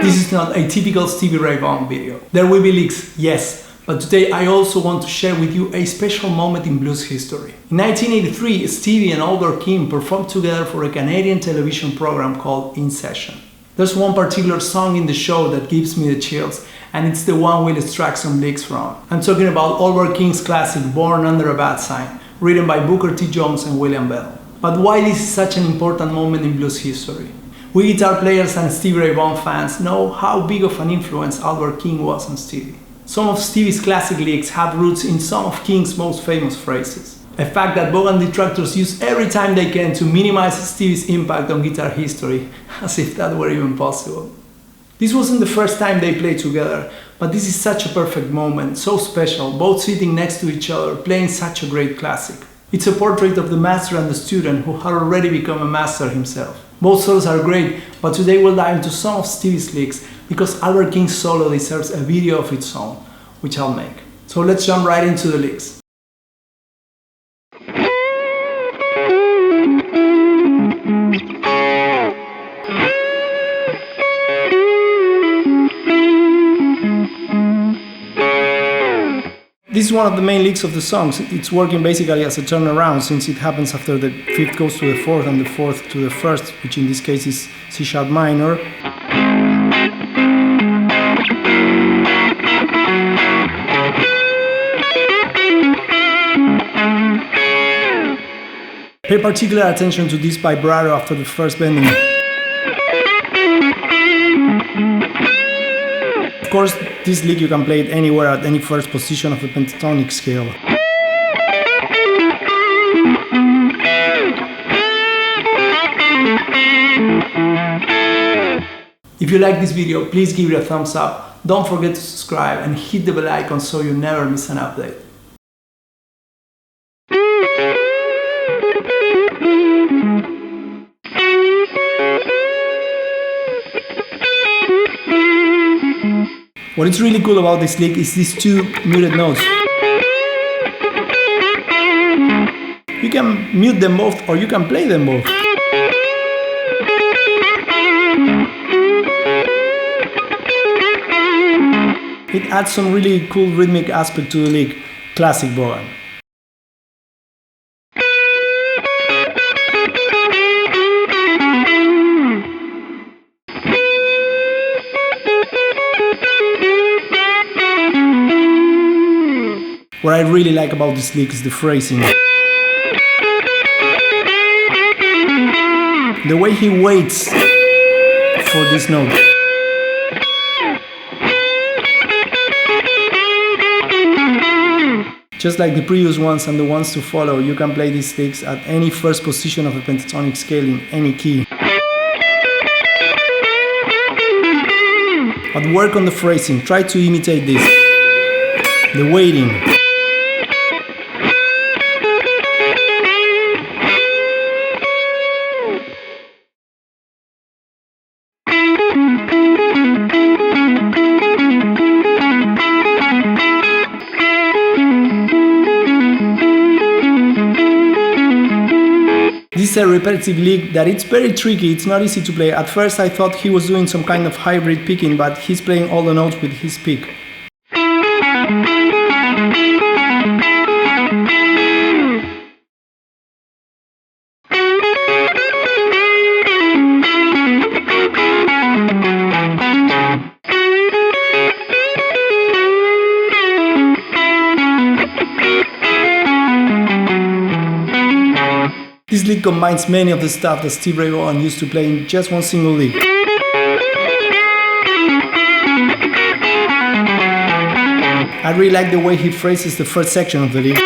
This is not a typical Stevie Ray Vaughan video. There will be leaks, yes, but today I also want to share with you a special moment in blues history. In 1983, Stevie and Albert King performed together for a Canadian television program called In Session. There's one particular song in the show that gives me the chills, and it's the one we'll extract some leaks from. I'm talking about Albert King's classic Born Under a Bad Sign, written by Booker T. Jones and William Bell. But why this is such an important moment in blues history? We guitar players and Stevie Ray Vaughan fans know how big of an influence Albert King was on Stevie. Some of Stevie's classic licks have roots in some of King's most famous phrases. A fact that Vaughan detractors use every time they can to minimize Stevie's impact on guitar history, as if that were even possible. This wasn't the first time they played together, but this is such a perfect moment, so special, both sitting next to each other, playing such a great classic. It's a portrait of the master and the student who had already become a master himself. Both solos are great, but today we'll dive into some of Stevie's licks because Albert King's solo deserves a video of its own, which I'll make. So let's jump right into the licks. This is one of the main licks of the songs. It's working basically as a turnaround since it happens after the fifth goes to the fourth and the fourth to the first, which in this case is C sharp minor. Pay particular attention to this vibrato after the first bending. Of course, this lick you can play it anywhere at any first position of the pentatonic scale. If you like this video, please give it a thumbs up, don't forget to subscribe and hit the bell icon so you never miss an update. What is really cool about this lick is these two muted notes. You can mute them both or you can play them both. It adds some really cool rhythmic aspect to the lick, classic Vaughan. What I really like about this lick is the phrasing. The way he waits for this note. Just like the previous ones and the ones to follow, you can play these licks at any first position of a pentatonic scale in any key. But work on the phrasing, try to imitate this. The waiting. This is a repetitive lick that it's very tricky, it's not easy to play. At first I thought he was doing some kind of hybrid picking, but he's playing all the notes with his pick. This lick combines many of the stuff that Stevie Ray Vaughan used to play in just one single lick. I really like the way he phrases the first section of the lick.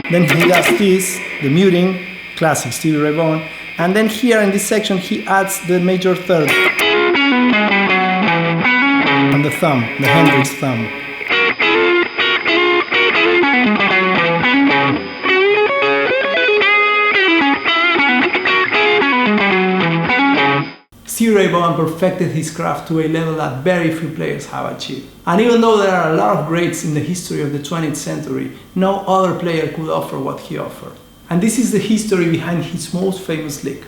Then he does this, the muting, classic Stevie Ray Vaughan, and then here in this section he adds the major third and the thumb, the Hendrix thumb. Stevie Ray Vaughan perfected his craft to a level that very few players have achieved. And even though there are a lot of greats in the history of the 20th century, no other player could offer what he offered. And this is the history behind his most famous lick.